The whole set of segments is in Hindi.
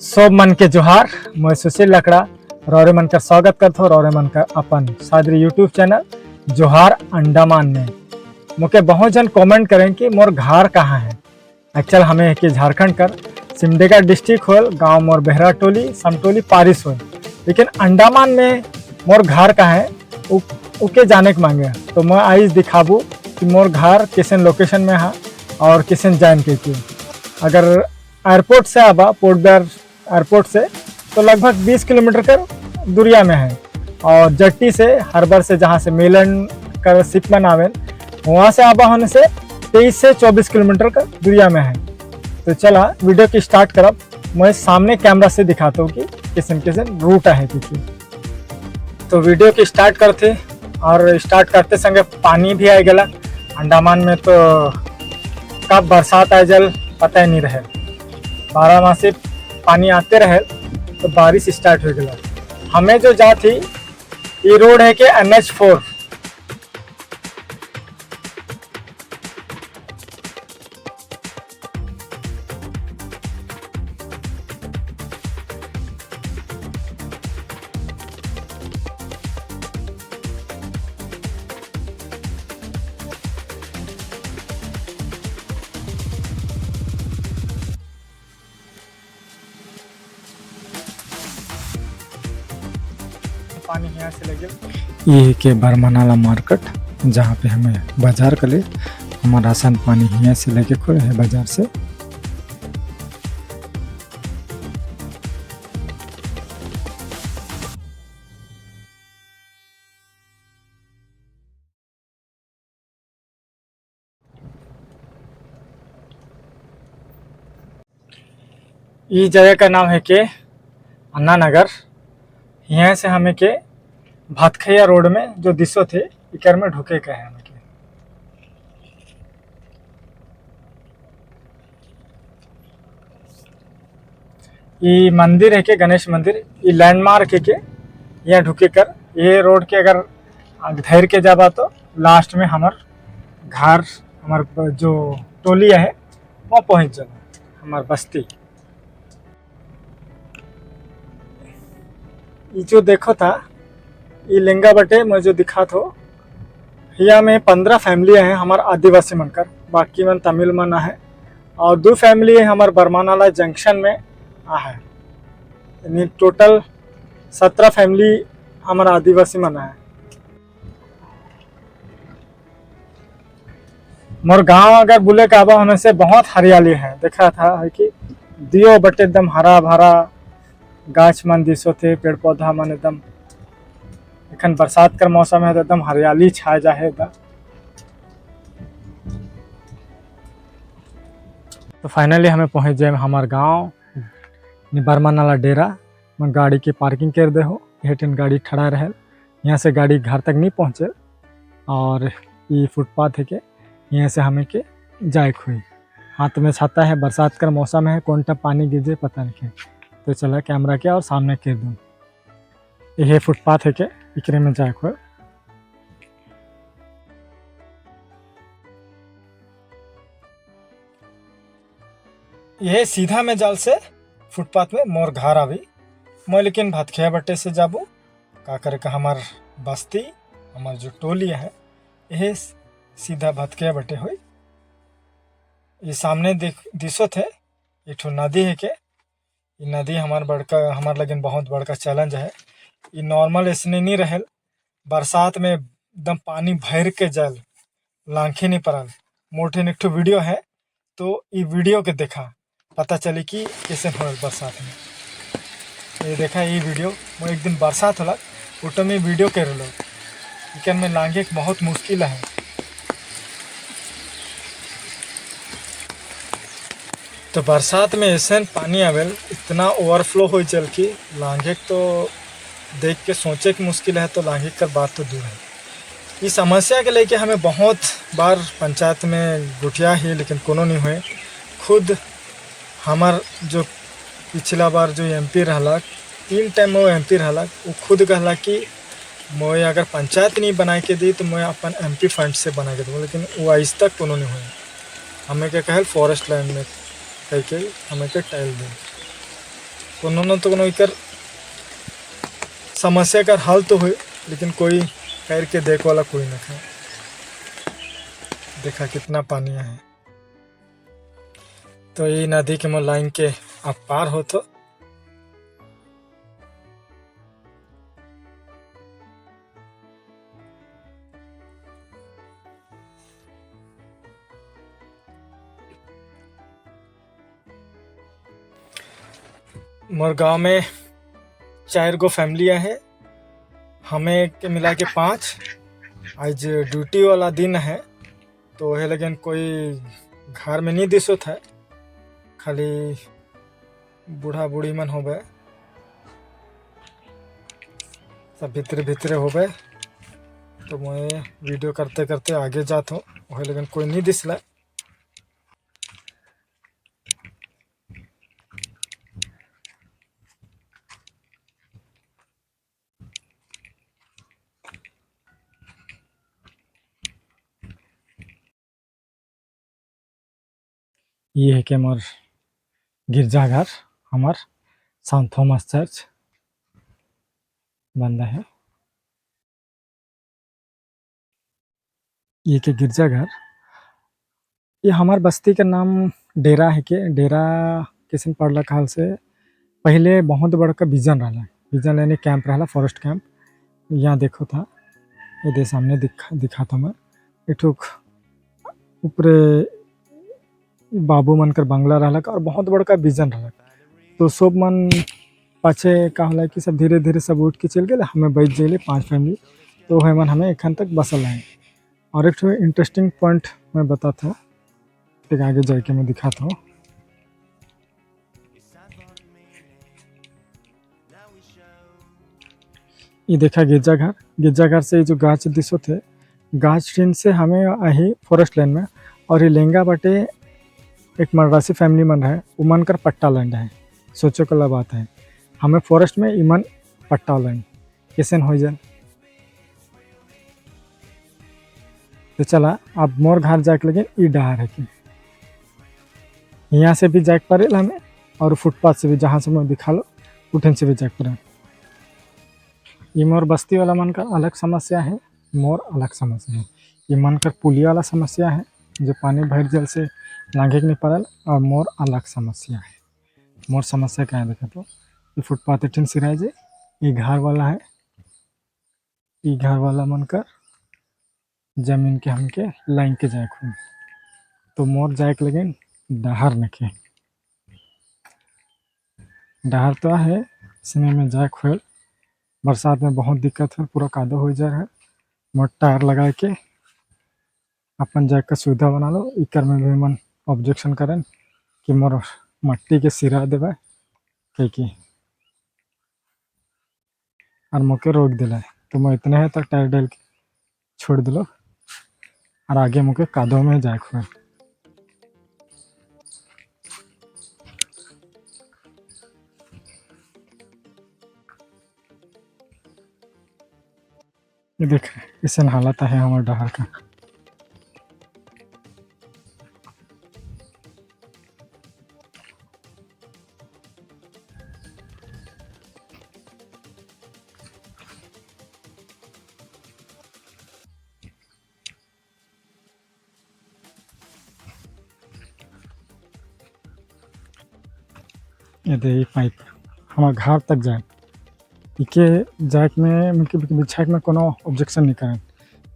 सब मन के जोहार। मैं सुशील लकड़ा रौरे मन का स्वागत करता हूँ रौरे मन का अपन सादरी यूट्यूब चैनल जोहार अंडमान में। मुके बहुत जन कमेंट करें कि मोर घर कहाँ है। एक्चुअल हमें कि झारखंड कर सिमडेगा डिस्ट्रिक्ट होल, गांव मोर बेहरा टोली समटोली पारिस होल, लेकिन अंडमान में मोर घर कहाँ है उके जाने के मांगे। तो मैं आज दिखाबू कि मोर घर किसन लोकेशन में है और किसन जान के की। अगर एयरपोर्ट से आबा पोर्ट ब्लेयर एयरपोर्ट से तो लगभग 20 किलोमीटर कर दूरिया में है, और जट्टी से हार्बर से जहाँ से मेलन कर सिपमन आवे वहाँ से आबा होने से 23 से 24 किलोमीटर का दूरिया में है। तो चला वीडियो की स्टार्ट करब। मैं सामने कैमरा से दिखाता हूँ कि किसन किसन रूट है क्योंकि। तो वीडियो की स्टार्ट करते और स्टार्ट करते संगे पानी भी आ गया अंडमान में। तो कब बरसात आ जल पता ही नहीं रहे, 12 माह से पानी आते रहे। तो बारिश स्टार्ट हो गया। हमें जो जा थी ये रोड है कि NH4। पानी यहाँ से लगे ये के बरमानाला मार्केट, जहाँ पे हमें बाजार कर ले हमारा राशन पानी यहाँ से लेके खोए है बाजार से। ये जगह का नाम है के अन्ना नगर। यहाँ से हमें के भातखैया रोड में जो दिशो थे इकर में ढुके के है। हमें के ये मंदिर है के गणेश मंदिर, ये लैंडमार्क है के यहाँ ढुके कर ये रोड के अगर धैर के जाबा तो लास्ट में हमार घर हमार जो टोलिया है वो पहुँच जाना हमार बस्ती। ये जो देखो था ये लेंगा बटे मैं जो दिखा थो यहाँ में 15 फैमिली है हमार आदिवासी मनकर, बाकी मन तमिल मन है, और 2 फैमिली है हमार बरमानाला जंक्शन में है। यानी टोटल 17 फैमिली हमार आदिवासी मन है। मोर गांव अगर बुले के आबा होने से बहुत हरियाली है। देखा था है कि दियो बटे एकदम हरा भरा गाछ मन दिसो थे, पेड़ पौधा मन एकदम। एखन बरसात कर मौसम है तो एकदम हरियाली छा जाए। तो फाइनली हमें पहुंच जाए हमार गांव बरमानाला डेरा। मैं गाड़ी की पार्किंग कर दे हो, हेठन गाड़ी खड़ा रहे। यहाँ से गाड़ी घर तक नहीं पहुँचे, और ये फुटपाथ है के यहाँ से हमें के जाए हुई। हाथ में छाता है, बरसात का मौसम है, कौन टा पानी गिर जाए पता नहीं। तो चला कैमरा के और सामने कर दूँ। यह फुटपाथ है के इकरे में जाए हुए। यह सीधा में जाल से फुटपाथ में मोर घर आवी। मैं लेकिन भातखैया बट्टे से जाबू का करे का हमार बस्ती हमार जो टोली है यह सीधा भातखैया बट्टे हुई। ये सामने दिसो थे एक नदी है के। ये नदी हमार बड़का हमार लगिन बहुत बड़का चैलेंज है। ये नॉर्मल इसने नहीं रहे, बरसात में एकदम पानी भर के जल लांखे नहीं पड़ल। मोटे एक वीडियो है तो ये वीडियो के देखा पता चली कि कैसे हो बरसात में। ये देखा ये वीडियो वो एक दिन बरसात होला उठो में वीडियो कर लो, लेकिन में लांघे बहुत मुश्किल है। तो बरसात में ऐसे पानी आवेल इतना ओवरफ्लो हो चल की लांघे तो देख के सोचे कि मुश्किल है, तो लांघे कर बात तो दूर है। इस समस्या के लेके हमें बहुत बार पंचायत में गुटिया ही, लेकिन कोनो नहीं हुए। खुद हमार जो पिछला बार जो MP रहला 3 टाइम वो MP रहला, वो खुद कहला कि मैं अगर पंचायत नहीं बना के दी तो मैं अपन MP फंड से बना के दूँ, लेकिन वो आज तक कोनो नहीं हुए। हमें क्या कहल फॉरेस्ट लैंड में कह के हमें के टाइल दें। कोनो न तो कोनो एकर समस्या का हल तो हुए, लेकिन कोई करके देख वाला कोई ना है। देखा कितना पानी है। तो ये नदी के लाइन के आप पार हो तो मोर गांव में 4 गो फैमिलियां है, हमें के मिला के 5। आज ड्यूटी वाला दिन है तो है, लेकिन कोई घर में नहीं दिसो था, खाली बूढ़ा बूढ़ी मन हो गए, सब भीतरे भीतरे हो गए। तो मैं वीडियो करते करते आगे जाता हूँ, वही लेकिन कोई नहीं दिसला। ये है कि मोर गिरजाघर, हमार सेंट थॉमस चर्च बंदा है। ये के गिरजाघर, ये हमार बस्ती का नाम डेरा है। के डेरा किसन पड़ला काल से पहले बहुत बड़का विजन रहा, विजन यानी कैंप रहा, फॉरेस्ट कैंप। यहाँ देखो था, ये दे सामने दिखा था मैं एठुक ऊपरे बाबू मन कर बंगला रहा और बहुत बड़का विजन रहा। तो सब मन पाछे का होला कि सब धीरे धीरे सब उठ के चल गए, हमें बैठ जाइए 5 फैमिली। तो है मन हमें एखन तक बसल है। और एक इंटरेस्टिंग पॉइंट मैं बताता हूँ, ठीक आगे जाके मैं दिखाता हूँ। ये देखा गिरजाघर, गिरजाघर से ये जो गाछ दिसो थे, गाछ ट्रेन से हमें अही फॉरेस्ट लैंड में। और ये लेंगा बटे एक मरासी फैमिली मन है, उमन कर पट्टा लैंड है। सोचो कला बात है, हमें फॉरेस्ट में इमन पट्टा लैंड कैसे हो जाए। तो चला अब मोर घर जाके लगे ई डहार है कि यहाँ से भी जाके पड़े हमें, और फुटपाथ से भी जहाँ से मैं दिखा लो उठन से भी जाके पड़े। ये मोर बस्ती वाला मन का अलग समस्या है, मोर अलग समस्या है। ये मन कर पुलिया वाला समस्या है, जो पानी भर जल से लांघे के नहीं पड़ल, और मोर अलग समस्या है। मोर समस्या क्या है देखा तो, ये फुटपाथ एठन सिराए जे, ये घर वाला है, ये घर वाला मन कर जमीन के हमके लाइन के जाए खून। तो मोर जाए के लगे डहार नखे, डहार तो है समय में जाए खोल। बरसात में बहुत दिक्कत है, पूरा कादो हो जा रहा है। मोर टायर लगा के अपन जाए का सुविधा बना लो। इकर में भी मन ऑब्जेक्शन करें कि मोर मट्टी के सिरा देवे कह और मोके रोक दिला। तो मैं इतने है तक टायर डाल के छोड़ दिलो, और आगे मुके कादो में जाए खुए। ये देख ऐसा हालत है हमारे डहार का। ये दे पाइप हमारे घर तक जाए, इके जाके में बिछा में कोनो ऑब्जेक्शन नहीं करें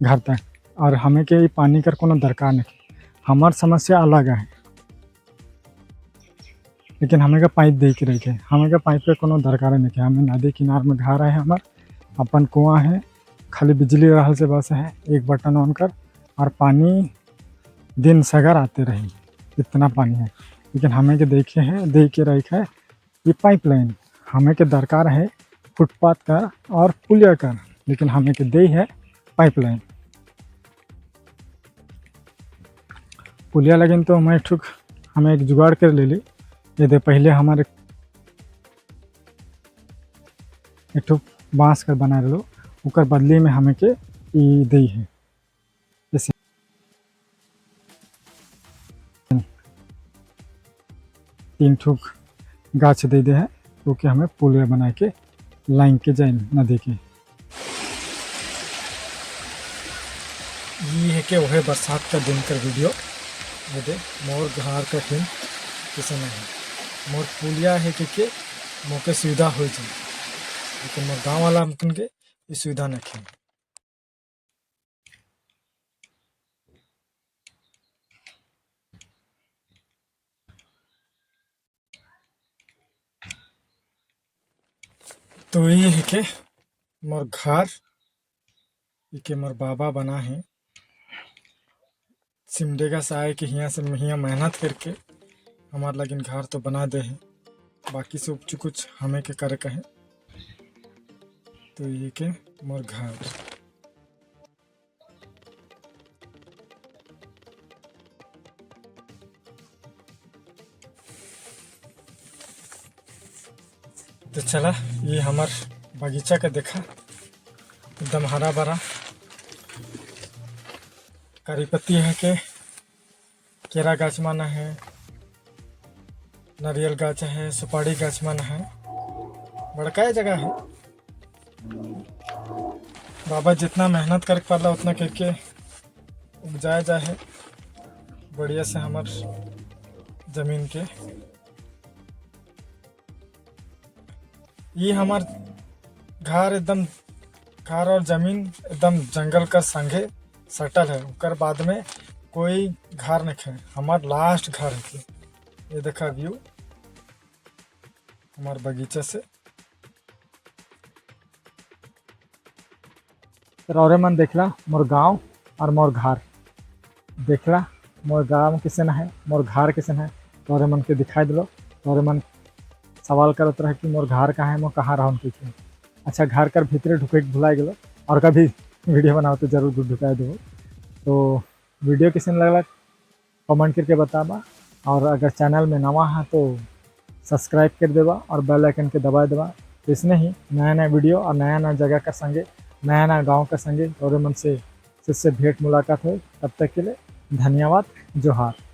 घर तक। और हमें के पानी कर कोनो दरकार नहीं, हमार समस्या अलग है। लेकिन हमें का पाइप दे के रखे, हमें का पाइप के कोनो दरकार नहीं है। हमें नदी किनार में घर है, हमार अपन कुआं है, खाली बिजली रहल से बस है, एक बटन ऑन कर और पानी दिन सगर आते रही, इतना पानी है। लेकिन हमें के देखे हैं, दे के रखे है ये पाइपलाइन। हमें के दरकार है फुटपाथ का और पुलिया का, लेकिन हमें के दे है पाइपलाइन। पुलिया लगिन तो हमें एक जुगाड़ कर ले ली। ये दे पहले हमारे एक बांस कर बना लो, उकर बदले में हमें के दे है। जैसे 3 ठुक गाछ दे है, क्योंकि हमें पुलिया बना के लाइन के जाए नदी के। ये है कि वह बरसात का दिन का वीडियो ये दे मोर घर का टीम किसी नहीं मोर पुलिया है कि मोके सुविधा हो जाए, लेकिन मोर गाँव वाला हमकन के ये सुविधा नहीं है। तो ये है कि मोर घर ये के मोर बाबा बना है सिमडेगा से आए कि यहाँ से यहाँ मेहनत करके हमार लगिन घर तो बना दे है, बाकी सब कुछ हमें के करे का है। तो ये के मोर घर तो चला ये हमार बगीचा का देखा एकदम हरा भरा करी पत्ती है के केरा गाछ माना है, नारियल गाछ है, सुपारी गाछ माना है, बड़का जगह है। बाबा जितना मेहनत कर पाला उतना करके उपजाया जाए बढ़िया से हमार जमीन के। ये हमार घर एकदम घर और जमीन एकदम जंगल का संगे सटल है, उकर बाद में कोई घर नहीं है, हमार लास्ट घर है। ये देखा व्यू हमार बगीचा से। रौरे मन देखला मोर गांव और मोर घर देखला, मोर गांव किसन है मोर घर किसन है, रौरे मन के दिखाई दिलो। रौरे मन सवाल करत रहे कि मोर घर कहाँ है, मोर कहाँ रहूँ पीछे। अच्छा घर कर भीतरे ढुके भुला गलो, और कभी वीडियो बनाओ तो जरूर ढुका देवो। तो वीडियो किसन लगला कमेंट करके बताबा, और अगर चैनल में नवा है तो सब्सक्राइब कर देवा और बेल आइकन के दबा देवा। तो इसमें ही नया नया वीडियो और नया नया जगह का संगे नया नया गांव का संगे और मन से भेंट मुलाकात हो। तब तक के लिए धन्यवाद, जोहार।